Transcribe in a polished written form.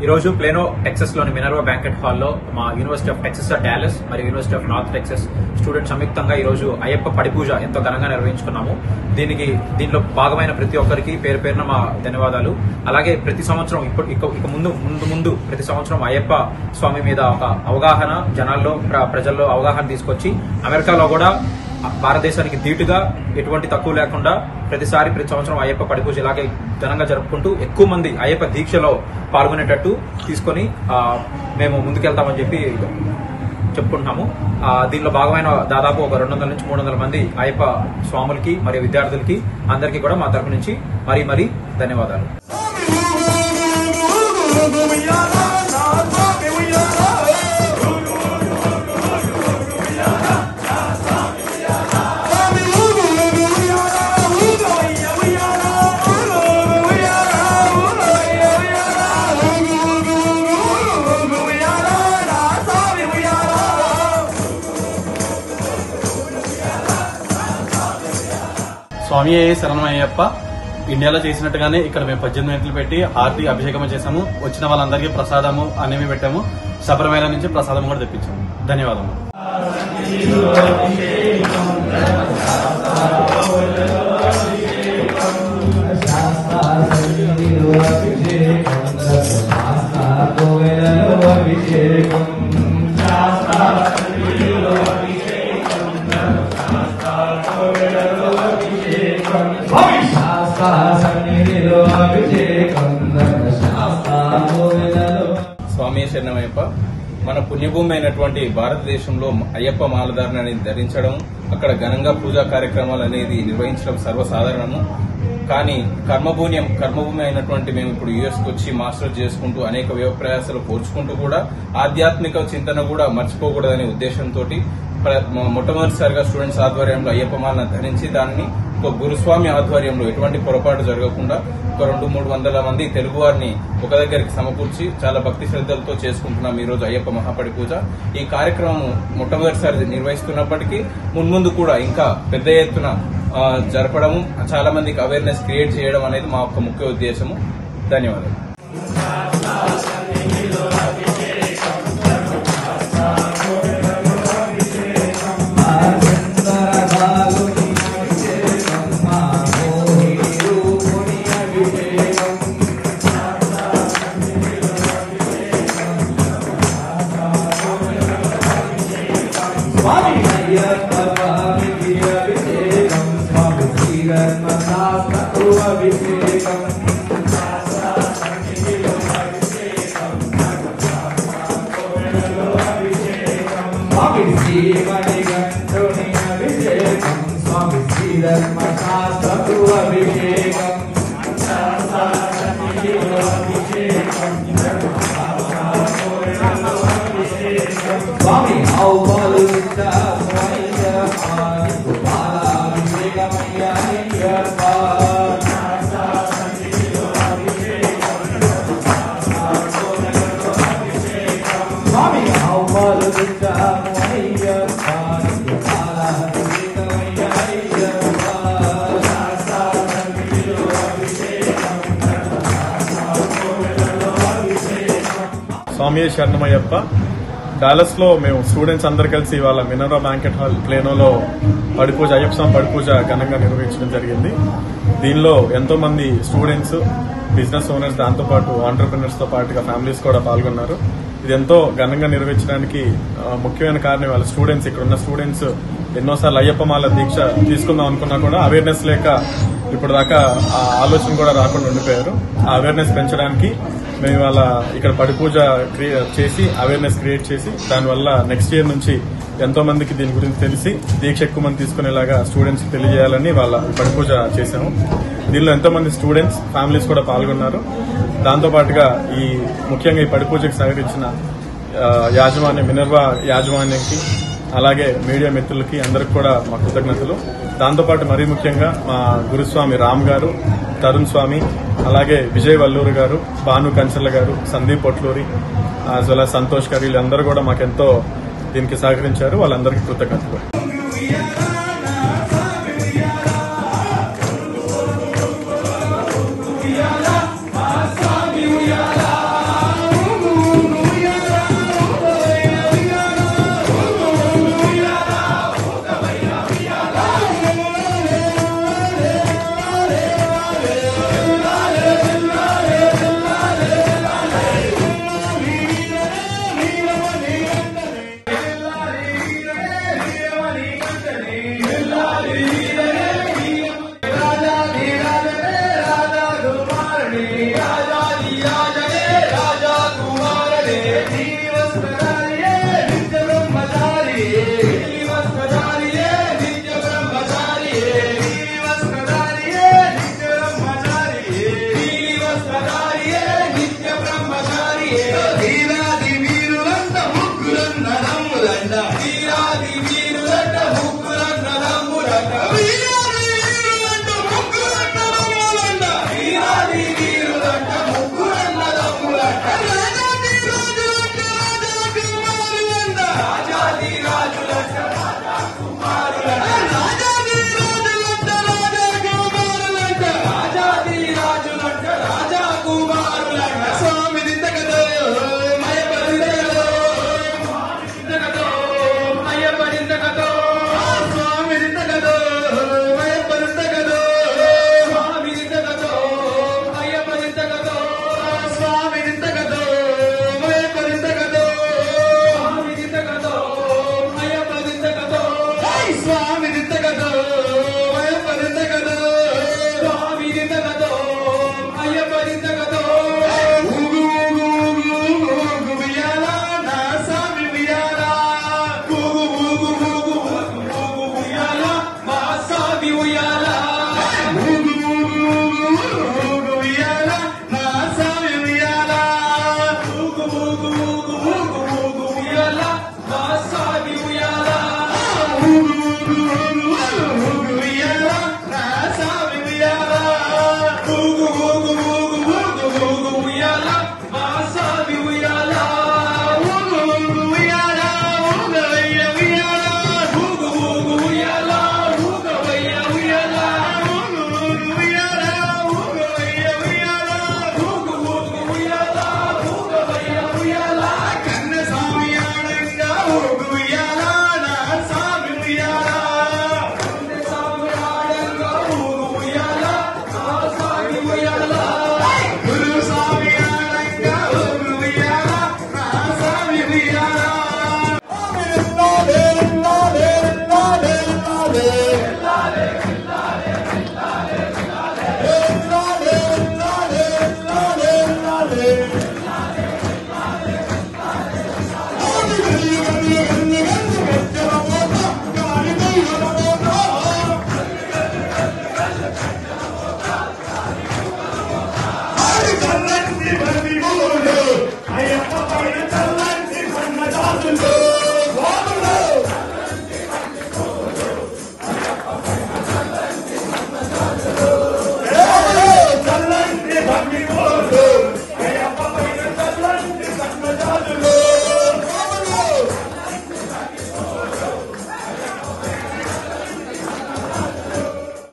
ఈ రోజు plano Texas లోని మినర్వా బ్యాంకెట్ హాల్లో మా యూనివర్సిటీ ఆఫ్ టెక్సస్ డాలస్ మరియు university of north Texas students సంయుక్తంగా ఈ రోజు అయ్యప్ప పడి పూజ ఎంతో ఘనంగా నిర్వహించుకున్నాము. దీనిలో భాగమైన ప్రతి ఒక్కరికి పేరు పేరున మా ధన్యవాదాలు. అలాగే ప్రతి సంవత్సరం ఇక ముందు ప్రతి సంవత్సరం అయ్యప్ప స్వామి మీద ఒక అవగాహన జనాల్లో ప్రజల్లో అవగాహన తీసుకొచ్చి అమెరికాలో కూడా భారతదేశానికి ధీటుగా ఎటువంటి తక్కువ లేకుండా ప్రతి సంవత్సరం అయ్యప్ప పడి పూజ ఇలాగే ఘనంగా జరుపుకుంటూ ఎక్కువ మంది అయ్యప్ప దీక్షలో పాల్గొనేటట్టు తీసుకొని మేము ముందుకెళ్తామని చెప్పి చెప్పుకుంటున్నాము. దీనిలో భాగమైన దాదాపు ఒక 200 నుంచి 300 మంది అయ్యప్ప స్వాములకి మరియు విద్యార్థులకి అందరికీ కూడా మా తరపు నుంచి మరీ ధన్యవాదాలు. స్వామి శరణమయ్యప్ప ఇండియాలో చేసినట్టుగానే ఇక్కడ మేము 18 గంటలు పెట్టి హారతి అభిషేకం చేసాము. వచ్చిన వాళ్ళందరికీ ప్రసాదము అనేవి పెట్టాము. శబరిమల నుంచి ప్రసాదం కూడా తెప్పించాము. ధన్యవాదములు. స్వామి శరణమయ్యప్ప. మన పుణ్యభూమి అయినటువంటి భారతదేశంలో అయ్యప్ప మాలధారణని ధరించడం, అక్కడ ఘనంగా పూజా కార్యక్రమాలు అనేది నిర్వహించడం సర్వసాధారణము. కానీ కర్మభూమి అయినటువంటి మేము ఇప్పుడు యుఎస్కి వచ్చి మాస్టర్స్ చేసుకుంటూ అనేక వ్యయ ప్రయాసాలు కోర్చుకుంటూ కూడా ఆధ్యాత్మిక చింతన కూడా మర్చిపోకూడదనే ఉద్దేశంతో మొట్టమొదటిసారిగా స్టూడెంట్స్ ఆధ్వర్యంలో అయ్యప్ప మాలను ధరించి దానిని ఒక గురుస్వామి ఆధ్వర్యంలో ఎటువంటి పొరపాటు జరగకుండా ఒక 200-300 మంది తెలుగు వారిని ఒక దగ్గరికి సమకూర్చి చాలా భక్తి శ్రద్ధలతో చేసుకుంటున్నాం ఈ రోజు అయ్యప్ప మహాపడి పూజ. ఈ కార్యక్రమం మొట్టమొదటిసారి నిర్వహిస్తున్నప్పటికీ మున్ముందు కూడా ఇంకా పెద్ద ఎత్తున జరపడము, చాలా మందికి అవేర్నెస్ క్రియేట్ చేయడం అనేది మా యొక్క ముఖ్య ఉద్దేశము. ధన్యవాదాలు. స్వామి శరణమయ్యప్ప. డాలస్ లో మేము స్టూడెంట్స్ అందరు కలిసి ఇవాళ మినర్వా బ్యాంకెట్ హాల్ ప్లేనోలో పడిపూజ అయ్యప్ప స్వామి పడిపూజ ఘనంగా నిర్వహించడం జరిగింది. దీనిలో ఎంతో మంది స్టూడెంట్స్, బిజినెస్ ఓనర్స్, దాంతోపాటు ఆంటర్ప్రినర్స్ తో పాటుగా ఫ్యామిలీస్ కూడా పాల్గొన్నారు. ఇది ఎంతో ఘనంగా నిర్వహించడానికి ముఖ్యమైన కారణం వాళ్ళ స్టూడెంట్స్. ఇక్కడ ఉన్న స్టూడెంట్స్ ఎన్నోసార్లు అయ్యప్ప మాల దీక్ష తీసుకుందాం అనుకున్నా కూడా అవేర్నెస్ లేక ఇప్పుడు దాకా ఆ ఆలోచన కూడా రాకుండా ఉండిపోయారు. ఆ అవేర్నెస్ పెంచడానికి మేము ఇవాళ ఇక్కడ పడి పూజ చేసి అవేర్నెస్ క్రియేట్ చేసి దానివల్ల నెక్స్ట్ ఇయర్ నుంచి ఎంతో మందికి దీని గురించి తెలిసి దీక్ష ఎక్కువ మంది తీసుకునేలాగా స్టూడెంట్స్ తెలియజేయాలని వాళ్ళ పడి పూజ చేశాము. దీనిలో ఎంతో మంది స్టూడెంట్స్ ఫ్యామిలీస్ కూడా పాల్గొన్నారు. దాంతో పాటుగా ముఖ్యంగా ఈ పడి పూజకు సహకరించిన యాజమాన్య మినర్వా యాజమాన్యానికి అలాగే మీడియా మిత్రులకి అందరికి కూడా మా కృతజ్ఞతలు. దాంతోపాటు మరీ ముఖ్యంగా మా గురుస్వామి రామ్ గారు, తరుణ్ స్వామి, అలాగే విజయ్ వల్లూరు గారు, భాను కంచర్ల గారు, సందీప్ పొట్లూరి, సంతోష్ గారు, వీళ్ళందరూ కూడా మాకెంతో దీనికి సహకరించారు. వాళ్ళందరికీ కృతజ్ఞతలు. రాజా కుమారుడే